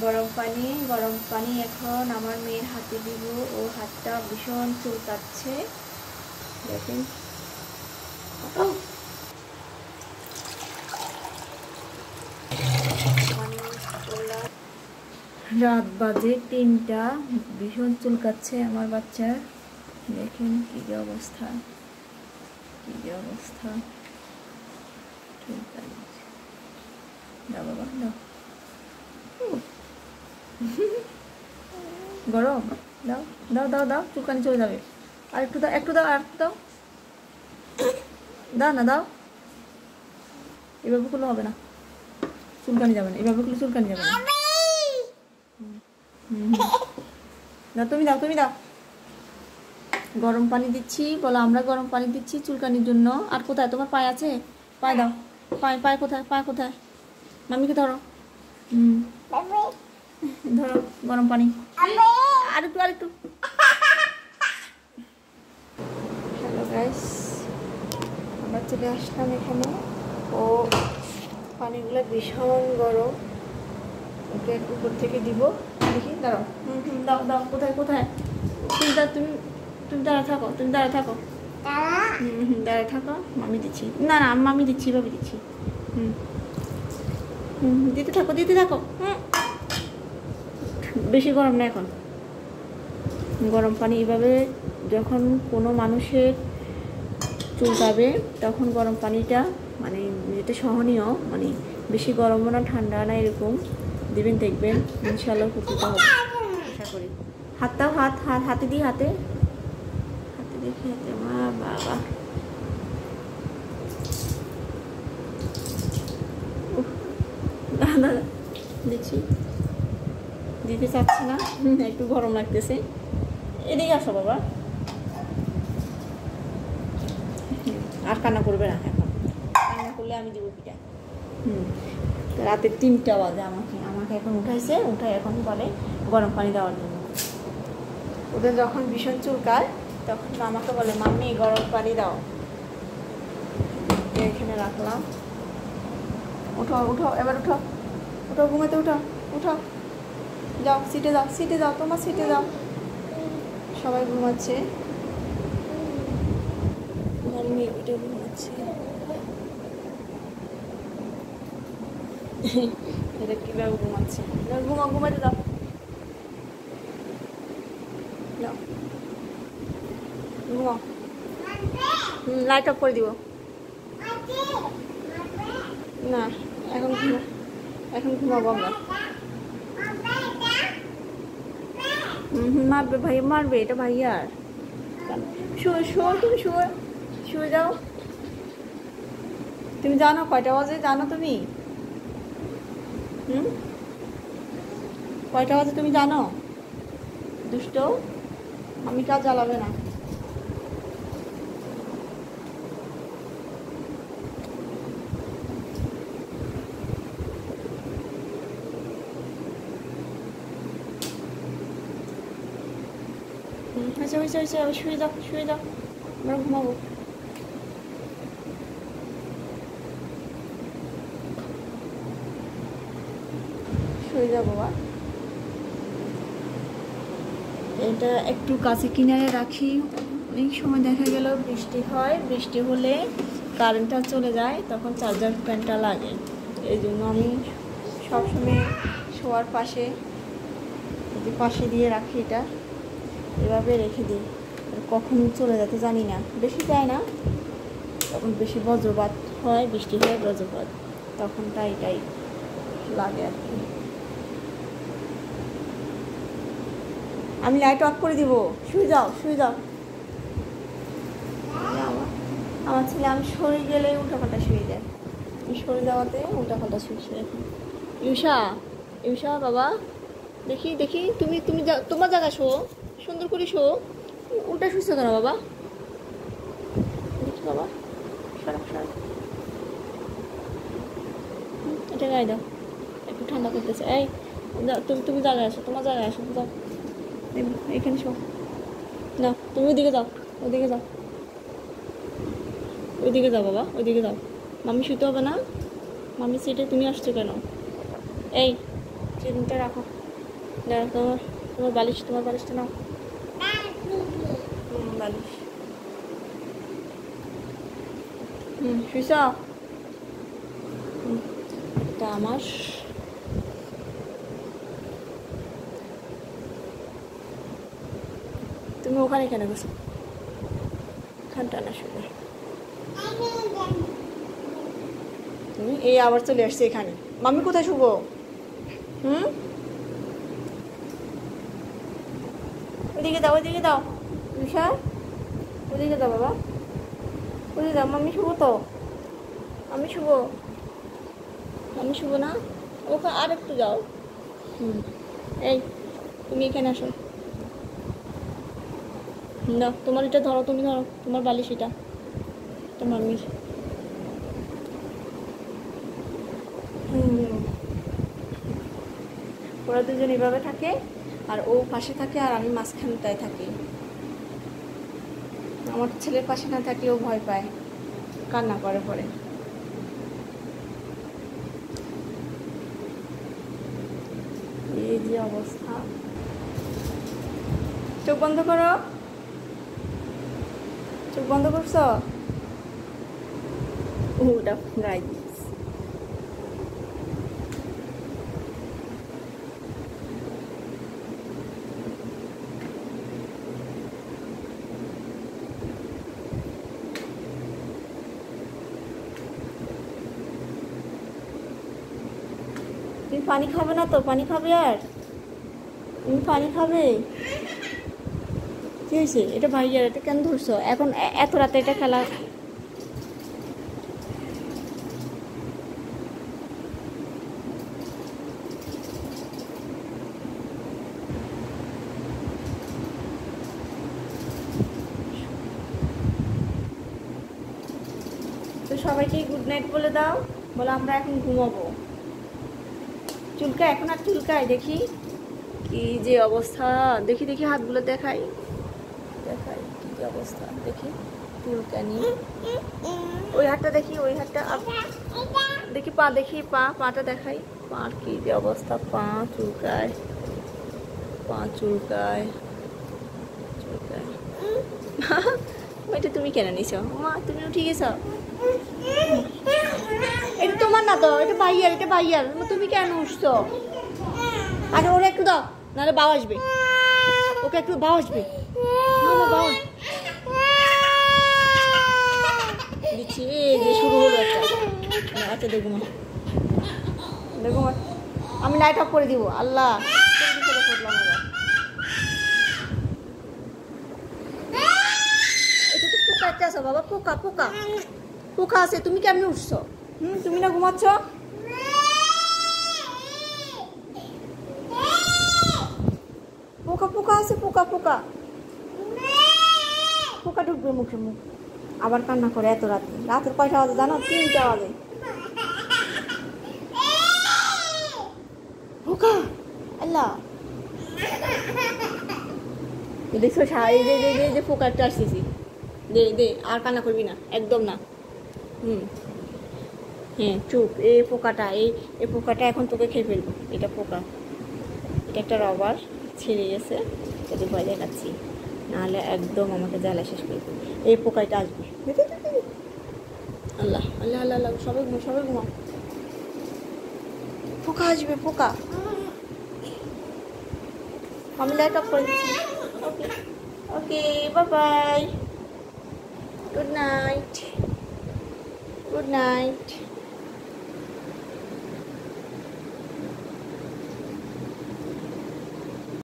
গরম পানি এখন আমার মেয়ের হাতে দিব। ওর হাতটা ভীষণ চুলকাচ্ছে, দেখেন। রাত বাজে 3টা, ভীষণ চুলকাচ্ছে আমার বাচ্চার, দেখেন কি যে অবস্থা, কি যে অবস্থা। দাও বাবা দাও, গরম, দাও দাও দাও দাও, চুলকানি চলে যাবে। আর একটু দাও, একটু দাও, আর একটু দাও, দাও না দাও। এভাবে করলে হবে না, চুলকানি যাবে না, এভাবে করলে চুলকানি যাবে না। দাও তুমি, দাও তুমি দাও। গরম পানি দিচ্ছি, বলো আমরা গরম পানি দিচ্ছি চুলকানির জন্য। আর কোথায় তোমার পায়ে আছে? পায়ে দাও, পায়ে, পায়ে কোথায়, পায়ে কোথায়? মামিকে ধরো, ধরো গরম পানি। আর একটু, আর একটু। হ্যালো গাইস, আমরা চলে আসলাম এখানে। ও পানিগুলো ভীষণ গরম, ওকে উপর থেকে দিব, দেখি। দাঁড়াও, দাও দাও, কোথায় কোথায়? তুমি তুমি দাঁড়া থাকো, তুমি দাঁড়া থাকো, দাঁড়া থাকো, মামি দিচ্ছি। না না মামি দিচ্ছি, ভাবি দিচ্ছি। দিতে থাকো, দিতে থাকো। বেশি গরম না এখন। গরম পানি এইভাবে যখন কোনো মানুষের চুলকাবে তখন গরম পানিটা মানে যেটা সহনীয়, মানে বেশি গরমও না ঠান্ডা না, এরকম দিবেন, দেখবেন ইনশাআল্লাহ উপকৃত হবে আশা করি। হাতটাও, হাত হাত হাতে দিই, হাতে হাতে দেখি, হাতে। মা বাবা, দাদা দিচ্ছি, দিতে চাচ্ছি না, একটু গরম লাগতেছে। এদিকে আসো বাবা, আর কান্না করবে না এখন, কান্না করলে আমি দিব পিঠা। রাতে 3টা বাজে, আমাকে এখন উঠাইছে, উঠাই এখন বলে গরম পানি দেওয়ার জন্য। ওদের যখন ভীষণ চুলকায় তখন আমাকে বলে মাম্মি গরম পানি দাও। এখানে রাখলাম। উঠো উঠো, এবার উঠো, উঠো ঘুমাতে, উঠো উঠো, যাও সিটে যাও, সিটে যাও, তোমার সিটে যাও। সবাই ঘুমাচ্ছে, মাম্মি এটা ঘুমাচ্ছে। এটা কীভাবে ঘুমাচ্ছে? ঘুমাও, ঘুমাতে দাও, যাও ঘুমাও। লাইট অফ করে দিব না, এখন এখন ঘুমাবো আমরা। মারবে ভাই, মারবে, এটা ভাইয়ার। শুয়ে শুয়ে, তুমি শুয়ে শুয়ে যাও। তুমি জানো কয়টা বাজে? জানো তুমি? কয়টা বাজে তুমি জানো? দুষ্ট, আমি কাজ জ্বালাবে না। হয়েছে হয়েছে হয়েছে, শুয়ে যাও, শুয়ে যাও, আমরা ঘুমাবো। শুয়ে যাও বাবা। এটা একটু কাছে কিনারে রাখি, অনেক সময় দেখা গেল বৃষ্টি হয়, বৃষ্টি হলে কারেন্টটা চলে যায়, তখন চার্জার ফ্যানটা লাগে। এই জন্য আমি সবসময় শোয়ার পাশে পাশে দিয়ে রাখি, এটা এভাবে রেখে দিই। কখন চলে যেতে জানি না, বেশি যায় না, তখন বেশি বজ্রপাত হয়, বৃষ্টি হয় বজ্রপাত, তখনটা এটাই লাগে আর কি। আমি লাইট অফ করে দিব, শুয়ে যাও, শুয়ে যাও। আমার ছেলে আমি সরে গেলে উল্টাপাল্টা শুয়ে যায়, সরে যাওয়াতে উল্টাপাল্টা শুয়ে। এখন ইউষা, ইউষা বাবা, দেখি দেখি, তুমি তুমি তোমার জায়গা শো, সুন্দর করে শো। উল্টা শুয়েছো কেন বাবা? দেখি বাবা, সরা সরা, এটা গায়ে দাও, একটু ঠান্ডা করতেছে। এই তুমি তুমি জায়গায় আসো, তোমার জায়গায় আসো, যাও এখানে শো না, তুমি ওইদিকে যাও, ওইদিকে যাও, ওইদিকে যাও বাবা, ওইদিকে যাও। মামি শুতে হবে না, মামি সিটে, তুমি আসছো কেন? এই চিমটা রাখো। দাঁড়াও, তোমার বালিশটা নাও। বালিশ শুইছ? এটা আমার। তুমি ওখানে কেন গেছো? খানটা না শুনে তুমি এই আবার চলে আসছে এখানে। মাম্মি কোথায় শুবো? ওইদিকে দাও রিশা, ওইদিকে দাও বাবা, ওইদিকে দাও। মাম্মি শুবো তো, আমি শুবো না। ওখানে আর একটু যাও। এই তুমি এখানে আসো না, তোমার এটা ধরো, তুমি ধরো তোমার বালিশ, এটা মাম্মির। ওরা দুজন এভাবে থাকে, আর ও পাশে থাকে আর আমি মাঝখানটায় থাকি। আমার ছেলের পাশে না থাকলে ও ভয় পায়, কান্না করে পরে। এই যে অবস্থা। চোখ বন্ধ করো, চোখ বন্ধ করছো? ওটা গাই তুমি পানি খাবে না তো? পানি খাবে? আর তুমি পানি খাবে? কি হয়েছে? এটা ভাইয়ার, এটা কেন ধরছো এখন এত রাতে? এটা খেলা তো। সবাইকে গুড নাইট বলে দাও, বলে আমরা এখন ঘুমাবো। চুলকা এখন আর চুলকায়? দেখি কি যে অবস্থা, দেখি হাতগুলো দেখাই কি অবস্থা, দেখি চুলকানি। ওই হাতটা দেখি, ওই হাতটা দেখি, পাটা দেখাই। পার কি যে অবস্থা, পা চুলকায়। ওইটা তুমি কেন নিছো মা? তুমি উঠে গেছো? এটা তোমার না তো, এটা ভাইয়ার। তুমি কেন উঠছো? আচ্ছা ওরা একটু দাও, নাহলে বাবা আসবে। ওকে একটু বাবা আসবে। দিচ্ছি, এই যে শুরু হলো একটা। আচ্ছা দেখো মা, আমি লাইট অফ করে দিব। আল্লাহ, এটা তো পোকা একটা আছে বাবা, পোকা আছে। তুমি কেমনি উঠছো? তুমি না ঘুমাচ্ছ? পোকা আছে, পোকা ঢুকবে মুখে। আবার কান্না করে এত রাতের কয়টা বাজে জানো? 3টা বাজে। পোকা, আল্লাহ দেখছো? এই যে পোকা একটা আসতেছি। দে আর কান্না করবি না, একদম না। হ্যাঁ চুপ। এই পোকাটা এখন তোকে খেয়ে ফেলবো। এটা পোকা, এটা একটা রবার ছিঁড়ে গেছে, যদি ভয় দেখাচ্ছি, নাহলে একদম আমাকে জ্বালা শেষ করে দেবে। এই পোকাটা আসবে। আল্লাহ, সবাই ঘুমাও। পোকা আসবে, পোকা। আমি লাইট অফ করে দিচ্ছি। Okay bye, good night.